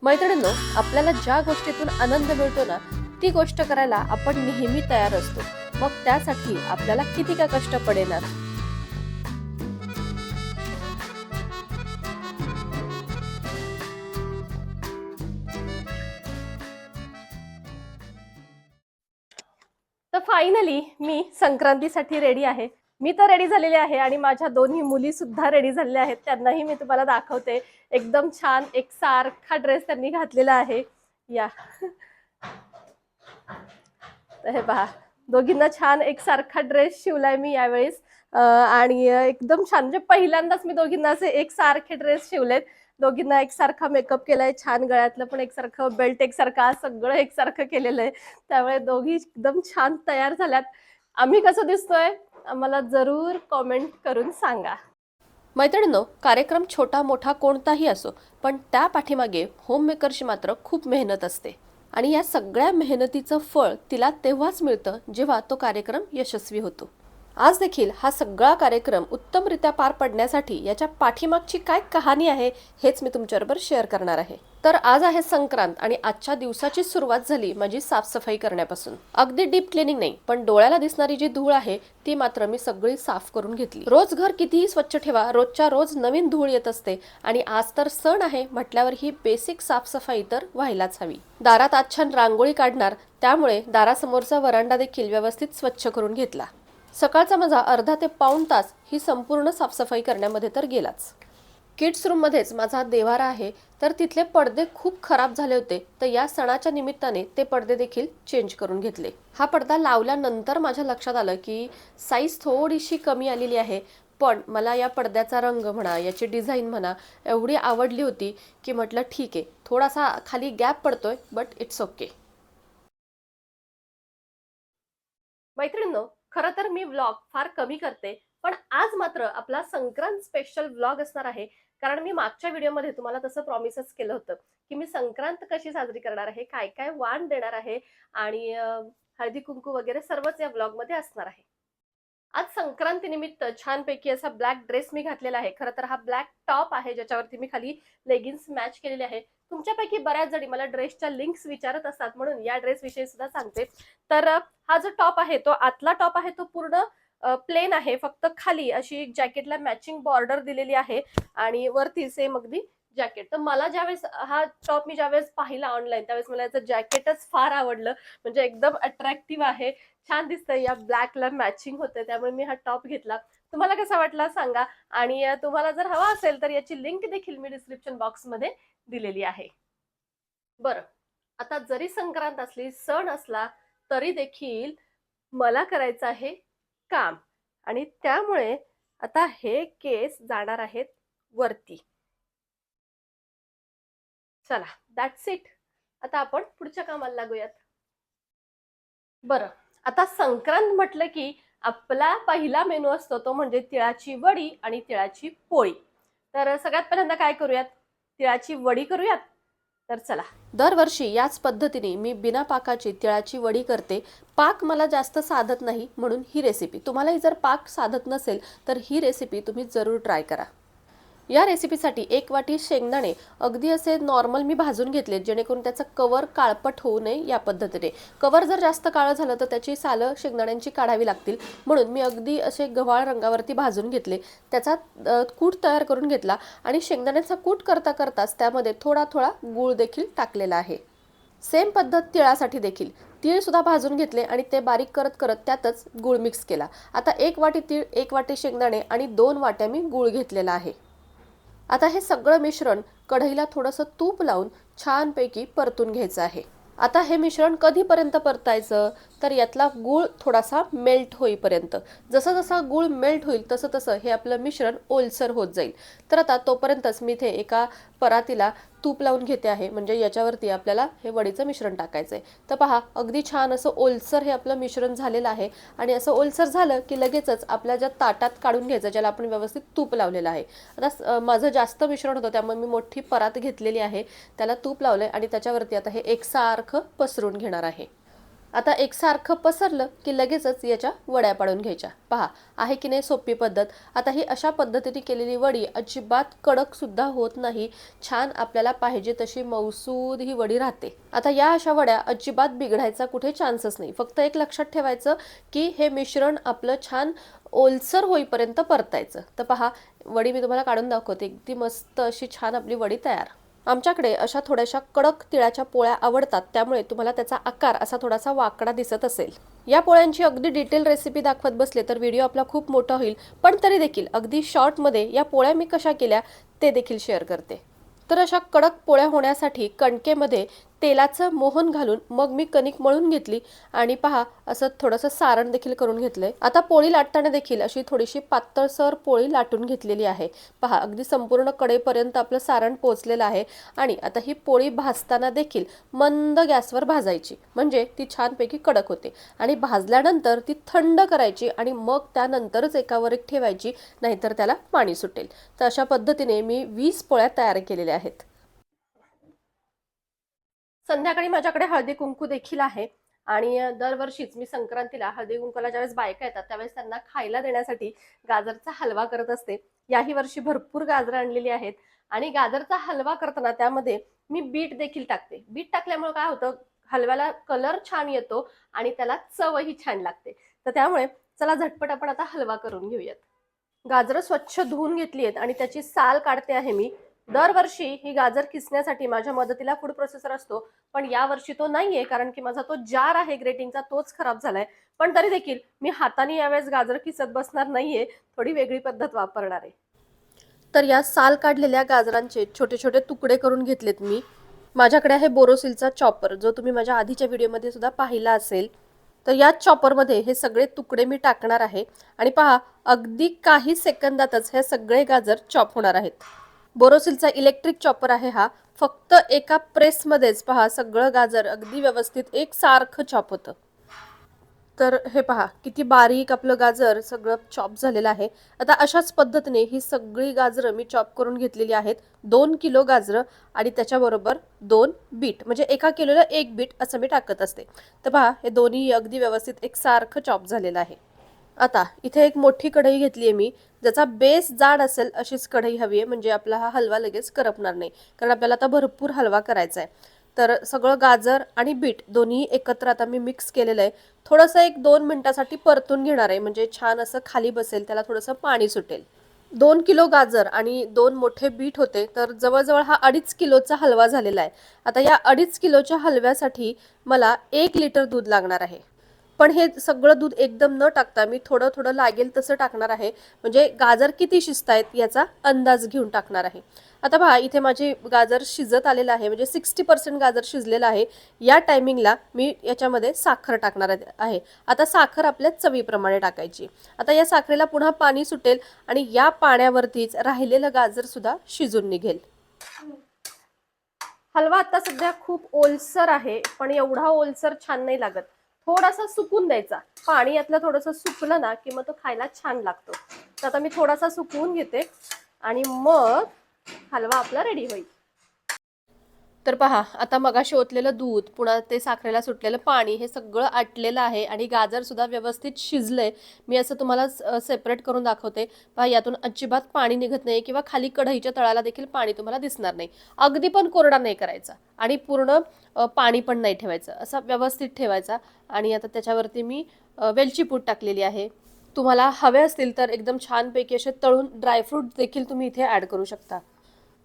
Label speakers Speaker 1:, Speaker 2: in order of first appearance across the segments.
Speaker 1: मैत्रिणींनो, आपल्याला ज्या गोष्टीतून आनंद मिळतो ना, ती गोष्ट करायला आपण नेहमी तयार असतो. मग त्यासाठी आपल्याला किती का कष्ट पडेना. तर फायनली मी संक्रांतीसाठी रेडी आहे. मी तर रेडी झालेली आहे आणि माझ्या दोन्ही मुली सुद्धा रेडी झालेल्या आहेत. त्यांनाही मी तुम्हाला दाखवते. एकदम छान एकसारखा ड्रेस त्यांनी घातलेला आहे. या तर हे पहा, दोघींना छान एकसारखा ड्रेस शिवलाय मी यावेळेस. आणि एकदम छान, म्हणजे पहिल्यांदाच मी दोघींना असे एकसारखे ड्रेस शिवलेत. दोघींना एकसारखा मेकअप केलाय, छान गळ्यातलं पण एकसारखं, बेल्ट एकसारखा, सगळं एकसारखं केलेलं आहे. त्यामुळे दोघी एकदम छान तयार झाल्यात. आम्ही कसं दिसतोय आम्हाला जरूर कमेंट करून सांगा. मैत्रिणींनो, कार्यक्रम छोटा मोठा कोणताही असो, पण त्या पाठीमागे होममेकरची मात्र खूप मेहनत असते. आणि या सगळ्या मेहनतीचं फळ तिला तेव्हाच मिळतं जेव्हा तो कार्यक्रम यशस्वी होतो. आज देखील हा सगळा कार्यक्रम उत्तमरित्या पार पडण्यासाठी याच्या पाठीमागची काय कहाणी आहे हेच मी तुमच्याबरोबर शेअर करणार आहे. तर आज आहे संक्रांत आणि आजच्या दिवसाची सुरुवात झाली माझी साफसफाई करण्यापासून. अगदी डीप क्लिनिंग नाही, पण डोळ्याला दिसणारी जी धूळ आहे ती मात्र मी सगळी साफ करून घेतली. रोज घर कितीही स्वच्छ ठेवा, रोजच्या रोज नवीन धूळ येत असते आणि आज तर सण आहे म्हटल्यावर ही बेसिक साफसफाई तर व्हायलाच हवी. दारात आज छान रांगोळी काढणार, त्यामुळे दारासमोरचा वरांडा देखील व्यवस्थित स्वच्छ करून घेतला. सकाळचा माझा अर्धा ते पाऊण तास ही संपूर्ण साफसफाई करण्यामध्ये तर गेलाच. किड्स रूममध्येच माझा देवारा आहे, तर तिथले पडदे खूप खराब झाले होते, तर या सणाच्या निमित्ताने ते पडदे देखील चेंज करून घेतले. हा पडदा लावल्यानंतर माझ्या लक्षात आलं की साईज थोडीशी कमी आलेली आहे, पण मला या पडद्याचा रंग म्हणा, याची डिझाईन म्हणा, एवढी आवडली होती की म्हटलं ठीक आहे, थोडासा खाली गॅप पडतोय बट इट्स ओके. मैत्रिणींनो, खरं तर मी व्लॉग फार कमी करते, पण आज मात्र आपला संक्रांत स्पेशल व्लॉग असणार आहे. कारण मी मागच्या व्हिडिओमध्ये तुम्हाला तसं प्रॉमिसच केलं होतं की मी संक्रांत कशी साजरी करणार आहे, काय काय वाण देणार आहे आणि हळदी कुंकू वगैरे सर्वच या व्लॉगमध्ये असणार आहे. आज संक्रांतीनिमित्त छानपैकी असा ब्लॅक ड्रेस मी घातलेला आहे. खरं तर हा ब्लॅक टॉप आहे ज्याच्यावरती मी खाली लेगिन्स मॅच केलेले आहे. तुमच्यापैकी बऱ्याच जणी मला ड्रेसच्या लिंक्स विचारत असतात, म्हणून या ड्रेस विषयी सुद्धा सांगते. तर हा जो टॉप आहे तो आतला टॉप आहे, तो पूर्ण प्लेन आहे. फक्त खाली अशी जॅकेटला मॅचिंग बॉर्डर दिलेली आहे आणि वरती सेम अगदी जॅकेट. तर मला ज्यावेळेस हा टॉप मी ज्यावेळेस पाहिला ऑनलाईन, त्यावेळेस मला याचं जॅकेटच फार आवडलं. म्हणजे एकदम अट्रॅक्टिव्ह आहे, छान दिसतंय, या ब्लॅकला मॅचिंग होते, त्यामुळे मी हा टॉप घेतला. तुम्हाला कसा वाटला सांगा. आणि तुम्हाला जर हवा असेल तर याची लिंक देखील मी डिस्क्रिप्शन बॉक्समध्ये दिलेली आहे. बरं, आता जरी संक्रांत असली, सण असला, तरी देखील मला करायचं आहे काम. आणि त्यामुळे आता हे केस जाणार आहेत वरती. चला, दॅट्स इट. आता आपण पुढच्या कामाला लागूयात. बरं, आता संक्रांत म्हटलं की आपला पहिला मेनू असतो तो म्हणजे तिळाची वडी आणि तिळाची पोळी. तर सगळ्यात पहिल्यांदा काय करूयात, तिळाची वडी करूयात. तर चला, दरवर्षी याच पद्धतीने मी बिना पाकाची तिळाची वडी करते. पाक मला जास्त साधत नाही, म्हणून ही रेसिपी, तुम्हालाही जर पाक साधत नसेल तर ही रेसिपी तुम्ही जरूर ट्राय करा. या रेसिपीसाठी 1 वाटी शेंगदाणे अगदी असे नॉर्मल मी भाजून घेतले, जेणेकरून त्याचं कवर काळपट होऊ नये या पद्धतीने. कवर जर जास्त काळं झालं तर त्याची सालं शेंगदाण्यांची काढावी लागतील, म्हणून मी अगदी असे गव्हाळ रंगावरती भाजून घेतले. त्याचा कूट तयार करून घेतला आणि शेंगदाण्याचा कूट करता करताच त्यामध्ये थोडा थोडा गूळ देखील टाकलेला आहे. सेम पद्धत तिळासाठी देखील. तीळ सुद्धा भाजून घेतले आणि ते बारीक करत करत त्यातच गूळ मिक्स केला. आता 1 वाटी तीळ, 1 वाटी शेंगदाणे आणि 2 वाट्या मी गूळ घेतलेला आहे. आता हे सगळं मिश्रण कढईला थोडंसं तूप लावून छानपैकी परतून घ्यायचं आहे. आता हे मिश्रण कधीपर्यंत परतायचं, तर यातला गूळ थोडासा मेल्ट होईपर्यंत. जसं जसं गूळ मेल्ट होईल तसं तसं हे आपलं मिश्रण ओलसर होत जाईल. तर आता तोपर्यंतच मी इथे एका परातीला तूप लावून घेते आहे, म्हणजे याच्यावरती आपल्याला हे वडीचं मिश्रण टाकायचं आहे. तर पहा, अगदी छान असं ओलसर हे आपलं मिश्रण झालेलं आहे. आणि असं ओलसर झालं की लगेचच आपल्या ज्या ताटात काढून घ्यायचं, ज्याला आपण व्यवस्थित तूप लावलेलं आहे. आता माझं जास्त मिश्रण होतं, त्यामुळे मी मोठी परात घेतलेली आहे, त्याला तूप लावलंय आणि त्याच्यावरती आता हे एकसारखं पसरून घेणार आहे. आता एकसारखं पसरलं की लगेचच याच्या वड्या पाडून घ्यायच्या. पहा, आहे की नाही सोपी पद्धत. आता ही अशा पद्धतीने केलेली वडी अजिबात कडक सुद्धा होत नाही. छान आपल्याला पाहिजे तशी मऊसूद ही वडी राहते. आता या अशा वड्या अजिबात बिघडायचा कुठे चान्सच नाही. फक्त एक लक्षात ठेवायचं की हे मिश्रण आपलं छान ओलसर होईपर्यंत परतायचं. तर पहा, वडी मी तुम्हाला काढून दाखवते. अगदी मस्त अशी छान आपली वडी तयार. आमच्याकडे अशा थोड्याशा कडक तिळाच्या पोळ्या आवडतात, त्यामुळे तुम्हाला त्याचा आकार असा थोडासा वाकडा दिसत असेल. या पोळ्यांची अगदी डिटेल रेसिपी दाखवत बसले तर व्हिडिओ आपला खूप मोठा होईल, पण तरी देखील अगदी शॉर्टमध्ये या पोळ्या मी कशा केल्या ते देखील शेअर करते. तर अशा कडक पोळ्या होण्यासाठी कणकेमध्ये तेलाचं मोहन घालून मग मी कणिक मळून घेतली आणि पहा असं थोडंसं सारण देखील करून घेतलंय. आता पोळी लाटताना देखील अशी थोडीशी पातळसर पोळी लाटून घेतलेली आहे. पहा, अगदी संपूर्ण कडेपर्यंत आपलं सारण पोहोचलेलं आहे. आणि आता ही पोळी भाजताना देखील मंद गॅसवर भाजायची, म्हणजे ती छानपैकी कडक होते. आणि भाजल्यानंतर ती थंड करायची आणि मग त्यानंतरच एकावर एक ठेवायची, नाहीतर त्याला पाणी सुटेल. तर अशा पद्धतीने मी 20 पोळ्या तयार केलेल्या आहेत. संध्याकाळी माझ्याकडे हळदी कुंकू देखील आहे आणि दरवर्षीच मी संक्रांतीला हळदी कुंकूला ज्यावेळेस बायका येतात त्यावेळेस त्यांना खायला देण्यासाठी गाजरचा हलवा करत असते. याही वर्षी भरपूर गाजरं आणलेली आहेत आणि गाजरचा हलवा करताना त्यामध्ये मी बीट देखील टाकते. बीट टाकल्यामुळे काय होतं, हलव्याला कलर छान येतो आणि त्याला चवही छान लागते. तर त्यामुळे चला झटपट आपण आता हलवा करून घेऊयात. गाजरं स्वच्छ धुवून घेतली आहेत आणि त्याची साल काढते आहे मी. दरवर्षी ही गाजर किसण्यासाठी माझ्या मदतीला फूड प्रोसेसर असतो, पण यावर्षी तो नाहीये कारण की माझा तो जार आहे ग्रेटिंगचा तोच खराब झालाय. पण तरी देखील मी हाताने यावेळेस गाजर किसत बसणार नाहीये, थोडी वेगळी पद्धत वापरणार आहे. तर या साल काढलेल्या गाजरांचे छोटे छोटे तुकडे करून घेतलेत मी. माझ्याकडे आहे बोरोसिलचा चॉपर, जो तुम्ही माझ्या आधीच्या व्हिडिओमध्ये सुद्धा पाहिला असेल. तर या चॉपरमध्ये हे सगळे तुकडे मी टाकणार आहे आणि पहा, अगदी काही सेकंदातच हे सगळे गाजर चॉप होणार आहेत. बोरोसिलचा इलेक्ट्रिक चॉपर आहे हा. फक्त एका प्रेसमध्येच पहा सगळं गाजर अगदी व्यवस्थित एकसारखं चॉप होतं. तर हे पहा किती बारीक आपलं गाजर सगळं चॉप झालेलं आहे. आता अशाच पद्धतीने ही सगळी गाजरं मी चॉप करून घेतलेली आहेत. 2 किलो गाजरं आणि त्याच्याबरोबर 2 बीट, म्हणजे 1 किलोला 1 बीट असं मी टाकत असते. तर पहा हे दोन्ही अगदी व्यवस्थित एकसारखं चॉप झालेलं आहे. आता इथे एक मोठी कढई घेतली आहे मी, ज्याचा बेस जाड असेल अशीच कढई हवी आहे, म्हणजे आपला हा हलवा लगेच करपणार नाही, कारण आपल्याला आता भरपूर हलवा करायचा आहे. तर सगळं गाजर आणि बीट दोन्ही एकत्र आता मी मिक्स केलेलं आहे. थोडंसं 1-2 मिनिटासाठी परतून घेणार आहे, म्हणजे छान असं खाली बसेल, त्याला थोडंसं पाणी सुटेल. 2 किलो गाजर आणि 2 मोठे बीट होते, तर जवळजवळ हा 2.5 किलोचा हलवा झालेला आहे. आता या 2.5 किलोच्या हलव्यासाठी मला 1 लिटर दूध लागणार आहे. पण हे सगळं दूध एकदम न टाकता मी थोडं थोडं लागेल तसं टाकणार आहे, म्हणजे गाजर किती शिजतायत याचा अंदाज घेऊन टाकणार आहे. आता पहा इथे माझे गाजर शिजत आलेलं आहे, म्हणजे 60% गाजर शिजलेलं आहे. या टायमिंगला मी याच्यामध्ये साखर टाकणार आहे. आता साखर आपल्या चवीप्रमाणे टाकायची. आता या साखरेला पुन्हा पाणी सुटेल आणि या पाण्यावरतीच राहिलेलं गाजर सुद्धा शिजून निघेल. हलवा आता सध्या खूप ओलसर आहे, पण एवढा ओलसर छान नाही लागत. थोडासा सुकून द्यायचा, पाणी यातलं थोडंसं सुकलं ना की मग तो खायला छान लागतो. तर आता मी थोडासा सुकवून घेते आणि मग हलवा आपला रेडी होईल. तर पहा आता मगाशी ओतलेलं दूध, पुन्हा ते साखरेला सुटलेलं पाणी, हे सगळं आटलेलं आहे आणि गाजर सुद्धा व्यवस्थित शिजलंय. मी असं तुम्हाला सेपरेट करून दाखवते. पहा यातून अजिबात पाणी निघत नाही किंवा खाली कढईच्या तळाला देखील पाणी तुम्हाला दिसणार नाही. अगदी पण कोरडा नाही करायचा आणि पूर्ण पाणी पण नाही ठेवायचं, असा व्यवस्थित ठेवायचा. आणि आता त्याच्यावरती मी वेलची पूड टाकलेली आहे. तुम्हाला हवे असतील तर एकदम छानपैकी असे तळून ड्रायफ्रूट देखील तुम्ही इथे ॲड करू शकता.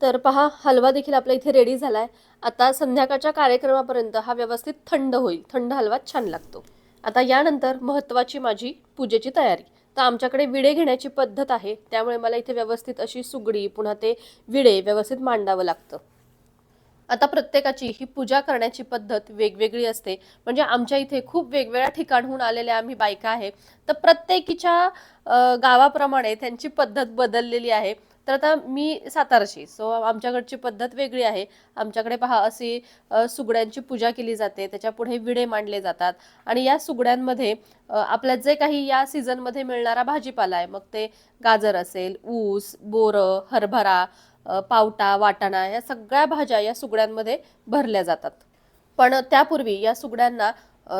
Speaker 1: तर पहा हलवा देखील आपला इथे रेडी झालाय. आता संध्याकाळच्या कार्यक्रमापर्यंत हा व्यवस्थित थंड होईल. थंड हलवा छान लागतो. आता यानंतर महत्त्वाची माझी पूजेची तयारी. तर आमच्याकडे विडे घेण्याची पद्धत आहे, त्यामुळे मला इथे व्यवस्थित अशी सुगडी, पुन्हा ते विडे व्यवस्थित मांडावं लागतं. आता प्रत्येकाची ही पूजा करण्याची पद्धत वेगवेगळी असते, म्हणजे आमच्या इथे खूप वेगवेगळ्या ठिकाणहून आलेल्या आम्ही बायका आहे, तर प्रत्येकीच्या गावाप्रमाणे त्यांची पद्धत बदललेली आहे. तर आता मी सातारची, सो आमच्याकडची पद्धत वेगळी आहे. आमच्याकडे पहा अशी सुगड्यांची पूजा केली जाते, त्याच्या पुढे विडे मांडले जातात आणि या सुगड्यांमध्ये आपल्या जे काही या सीझनमध्ये मिळणारा भाजीपाला आहे, मग ते गाजर असेल, ऊस, बोरं, हरभरा, पावटा, वाटाणा, या सगळ्या भाज्या या सुगड्यांमध्ये भरल्या जातात. पण त्यापूर्वी या सुगड्यांना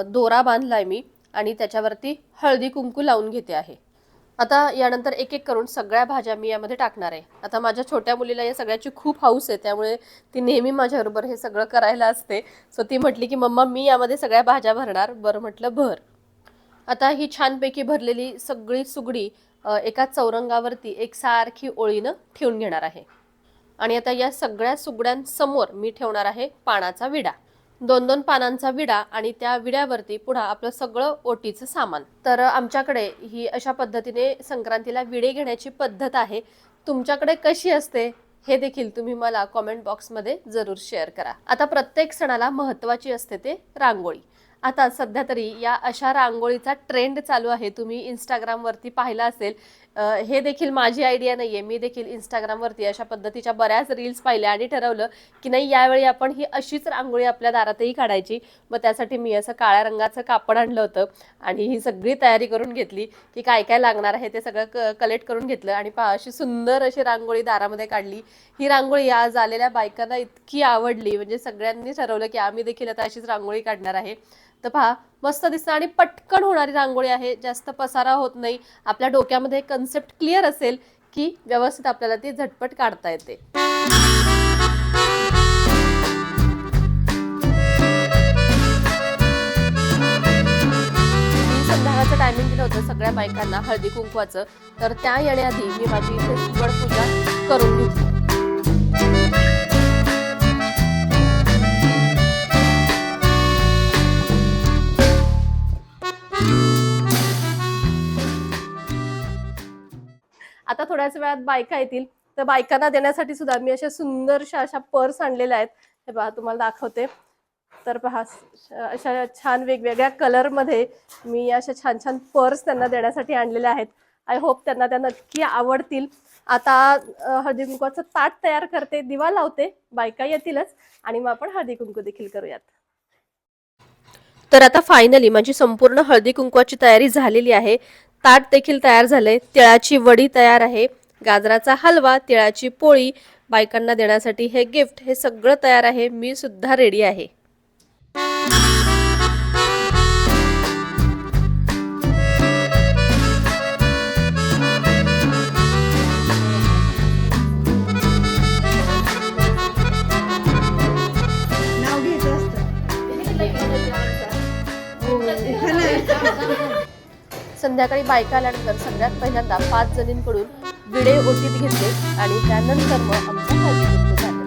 Speaker 1: दोरा बांधलाय मी आणि त्याच्यावरती हळदी कुंकू लावून घेते आहे. आता यानंतर एक एक करून सगळ्या भाज्या मी यामध्ये टाकणार आहे. आता माझ्या छोट्या मुलीला या सगळ्याची खूप हौस आहे, त्यामुळे ती नेहमी माझ्याबरोबर हे सगळं करायला असते. सो ती म्हटली की मम्मा मी यामध्ये सगळ्या भाज्या भरणार. बरं म्हटलं भर. आता ही छानपैकी भरलेली सगळी सुगडी एका चौरंगावरती एकसारखी ओळीनं ठेवून घेणार आहे. आणि आता या सगळ्या सुगड्यांसमोर मी ठेवणार आहे पानाचा विडा. 2-2 पानांचा विडा आणि त्या विड्यावरती पुन्हा आपलं सगळं ओटीचं सामान. तर आमच्याकडे ही अशा पद्धतीने संक्रांतीला विडे घेण्याची पद्धत आहे. तुमच्याकडे कशी असते हे देखील तुम्ही मला कॉमेंट बॉक्समध्ये जरूर शेअर करा. आता प्रत्येक सणाला महत्त्वाची असते ते रांगोळी. आता सध्या तरी या अशा रांगोळीचा ट्रेंड चालू आहे. तुम्ही इंस्टाग्रामवरती पाहिला असेल. हे देखील माझी आयडिया नाही आहे. मी देखील इंस्टाग्रामवरती अशा पद्धतीच्या बऱ्याच रील्स पाहिल्या आणि ठरवलं की नाही यावेळी आपण ही अशीच रांगोळी आपल्या दारातही काढायची. मग त्यासाठी मी असं काळ्या रंगाचं कापड आणलं होतं आणि ही सगळी तयारी करून घेतली की काय काय लागणार आहे ते सगळं कलेक्ट करून घेतलं आणि पहा अशी सुंदर अशी रांगोळी दारामध्ये काढली. ही रांगोळी आज आलेल्या बायकांना इतकी आवडली, म्हणजे सगळ्यांनी ठरवलं की आम्ही देखील आता अशीच रांगोळी काढणार आहे. तर पहा मस्त दिसतं आणि पटकन होणारी रांगोळी आहे. जास्त पसारा होत नाही. आपल्या डोक्यामध्ये कन्सेप्ट क्लिअर असेल की व्यवस्थित आपल्याला ती झटपट काढता येते. संध्याकाळचं टायमिंग दिलं होतं सगळ्या बायकांना हळदी कुंकवाचं. तर त्या येण्याआधी मी माझी इथे सुगड पूजा करून घेतली. आता थोड्याच वेळात बायका येतील. तर बायकांना देण्यासाठी सुद्धा मी अशा सुंदरशा अशा पर्स आणलेल्या आहेत. हे पहा तुम्हाला दाखवते. तर पहा अशा छान वेगवेगळ्या कलरमध्ये मी अशा छान छान पर्स त्यांना देण्यासाठी आणलेल्या आहेत. आय होप त्यांना त्या नक्की आवडतील. आता हळदी कुंकवाचं ताट तयार करते, दिवा लावते. बायका येतीलच आणि मग आपण हळदी कुंकू देखील करूयात. तर आता फायनली माझी संपूर्ण हळदी कुंकवाची तयारी झालेली आहे. ताट देखील तयार झाले. तिळाची वडी तयार आहे. गाजराचा हलवा, तिळाची पोळी, बायकांना देण्यासाठी हे गिफ्ट, हे सगळं तयार आहे. मी सुद्धा रेडी आहे. संध्याकाळी बायका आल्यानंतर सगळ्यात पहिल्यांदा 5 जणींकडून विडे ओटीत घेतले आणि त्यानंतर मग आमचा हळदी कुंकू झाला.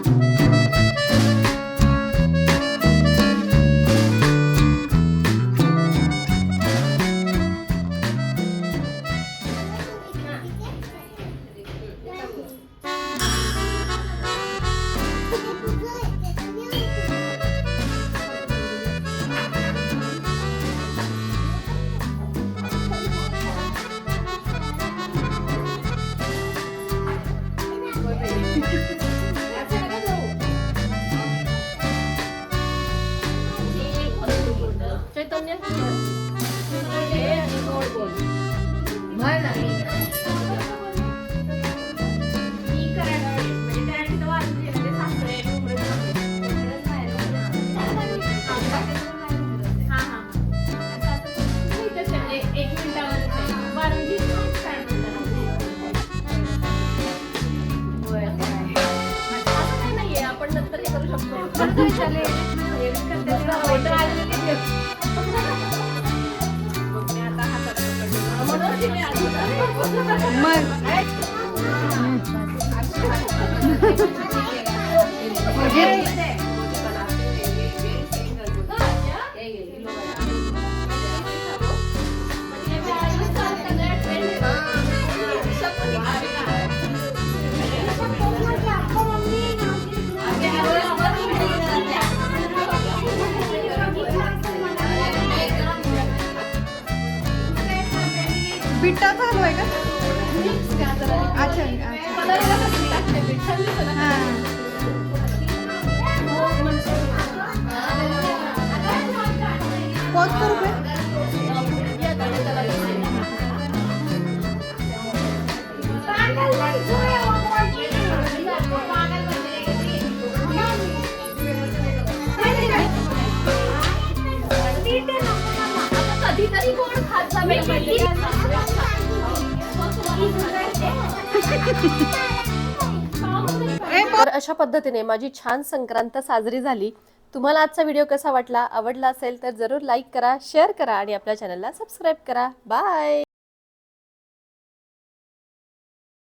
Speaker 2: बिट्टाचा हलवा आहे का? अच्छा बहुत रुपये
Speaker 1: तर अशा पद्धतीने माझी छान संक्रांत साजरी झाली. तुम्हाला आजचा व्हिडिओ कसा वाटला? आवडला असेल तर जरूर लाईक करा, शेअर करा आणि आपल्या चॅनलला सबस्क्राईब करा. बाय.